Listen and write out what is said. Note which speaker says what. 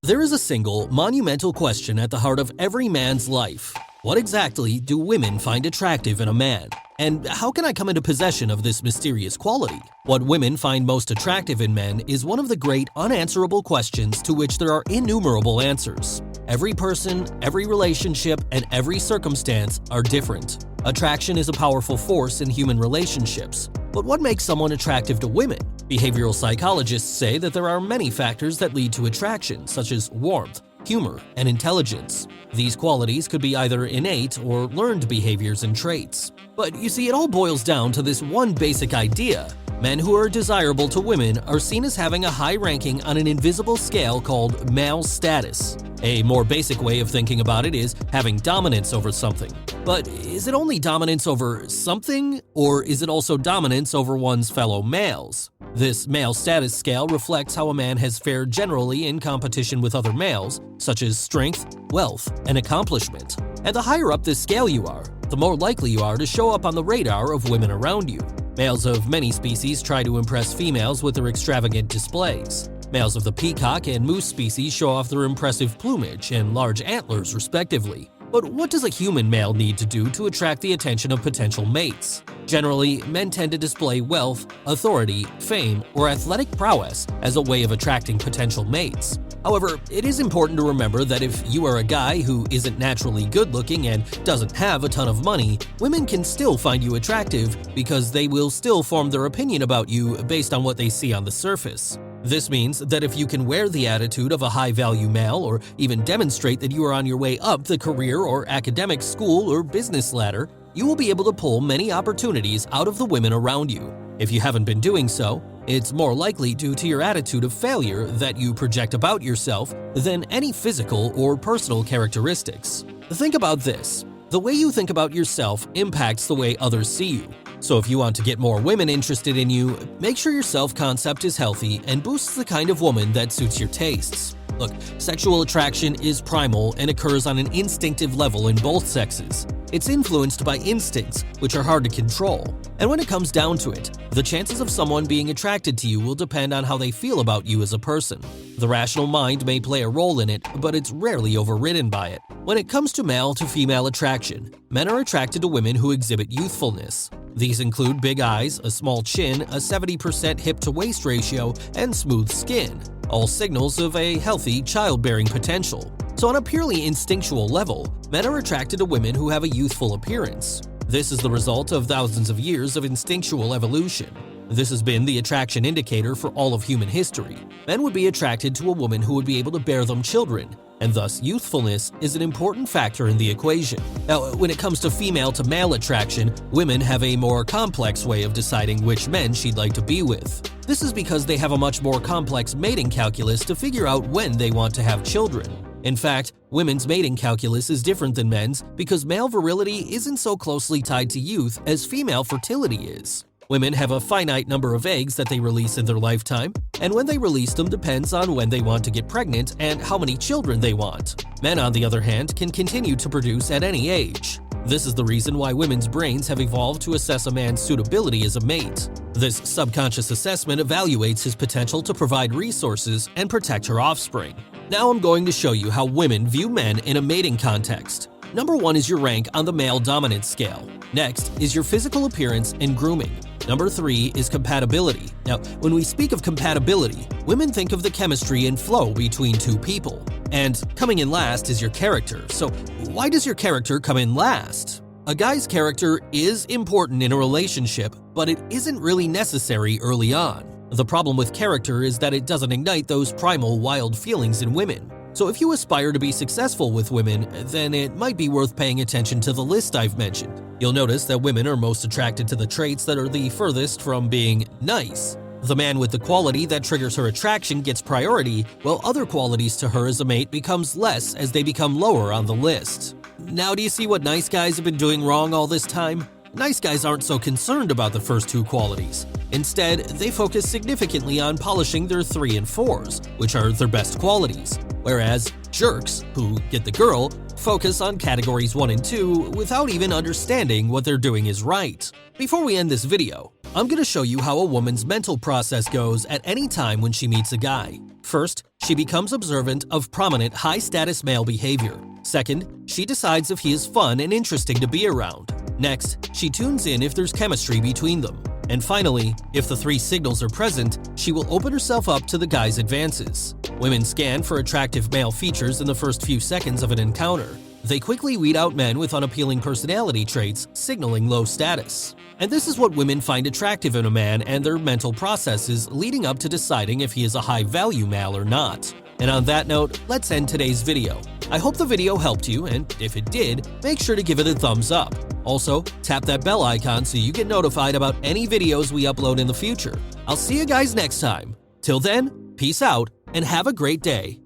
Speaker 1: There is a single, monumental question at the heart of every man's life. What exactly do women find attractive in a man? And how can I come into possession of this mysterious quality? What women find most attractive in men is one of the great unanswerable questions to which there are innumerable answers. Every person, every relationship, and every circumstance are different. Attraction is a powerful force in human relationships. But what makes someone attractive to women? Behavioral psychologists say that there are many factors that lead to attraction, such as warmth, humor, and intelligence. These qualities could be either innate or learned behaviors and traits. But you see, it all boils down to this one basic idea. Men who are desirable to women are seen as having a high ranking on an invisible scale called male status. A more basic way of thinking about it is having dominance over something. But is it only dominance over something, or is it also dominance over one's fellow males? This male status scale reflects how a man has fared generally in competition with other males, such as strength, wealth, and accomplishment. And the higher up this scale you are, the more likely you are to show up on the radar of women around you. Males of many species try to impress females with their extravagant displays. Males of the peacock and moose species show off their impressive plumage and large antlers, respectively. But what does a human male need to do to attract the attention of potential mates? Generally, men tend to display wealth, authority, fame, or athletic prowess as a way of attracting potential mates. However, it is important to remember that if you are a guy who isn't naturally good-looking and doesn't have a ton of money, women can still find you attractive because they will still form their opinion about you based on what they see on the surface. This means that if you can wear the attitude of a high-value male or even demonstrate that you are on your way up the career or academic school or business ladder, you will be able to pull many opportunities out of the women around you. If you haven't been doing so, it's more likely due to your attitude of failure that you project about yourself than any physical or personal characteristics. Think about this. The way you think about yourself impacts the way others see you. So if you want to get more women interested in you, make sure your self-concept is healthy and boosts the kind of woman that suits your tastes. Look, sexual attraction is primal and occurs on an instinctive level in both sexes. It's influenced by instincts, which are hard to control. And when it comes down to it, the chances of someone being attracted to you will depend on how they feel about you as a person. The rational mind may play a role in it, but it's rarely overridden by it. When it comes to male to female attraction, men are attracted to women who exhibit youthfulness. These include big eyes, a small chin, a 70% hip-to-waist ratio, and smooth skin, all signals of a healthy childbearing potential. So on a purely instinctual level, men are attracted to women who have a youthful appearance. This is the result of thousands of years of instinctual evolution. This has been the attraction indicator for all of human history. Men would be attracted to a woman who would be able to bear them children, and thus youthfulness is an important factor in the equation. Now, when it comes to female-to-male attraction, women have a more complex way of deciding which men she'd like to be with. This is because they have a much more complex mating calculus to figure out when they want to have children. In fact, women's mating calculus is different than men's because male virility isn't so closely tied to youth as female fertility is. Women have a finite number of eggs that they release in their lifetime, and when they release them depends on when they want to get pregnant and how many children they want. Men, on the other hand, can continue to produce at any age. This is the reason why women's brains have evolved to assess a man's suitability as a mate. This subconscious assessment evaluates his potential to provide resources and protect her offspring. Now I'm going to show you how women view men in a mating context. Number 1 is your rank on the male dominance scale. Next is your physical appearance and grooming. Number 3 is compatibility. Now, when we speak of compatibility, women think of the chemistry and flow between two people. And coming in last is your character. So why does your character come in last? A guy's character is important in a relationship, but it isn't really necessary early on. The problem with character is that it doesn't ignite those primal wild feelings in women. So if you aspire to be successful with women, then it might be worth paying attention to the list I've mentioned. You'll notice that women are most attracted to the traits that are the furthest from being nice. The man with the quality that triggers her attraction gets priority, while other qualities to her as a mate becomes less as they become lower on the list. Now, do you see what nice guys have been doing wrong all this time? Nice guys aren't so concerned about the first two qualities. Instead, they focus significantly on polishing their 3 and 4s, which are their best qualities. Whereas jerks, who get the girl, focus on categories 1 and 2 without even understanding what they're doing is right. Before we end this video, I'm gonna show you how a woman's mental process goes at any time when she meets a guy. First, she becomes observant of prominent high-status male behavior. Second, she decides if he is fun and interesting to be around. Next, she tunes in if there's chemistry between them. And finally, if the three signals are present, she will open herself up to the guy's advances. Women scan for attractive male features in the first few seconds of an encounter. They quickly weed out men with unappealing personality traits, signaling low status. And this is what women find attractive in a man and their mental processes leading up to deciding if he is a high-value male or not. And on that note, let's end today's video. I hope the video helped you, and if it did, make sure to give it a thumbs up. Also, tap that bell icon so you get notified about any videos we upload in the future. I'll see you guys next time. Till then, peace out and have a great day.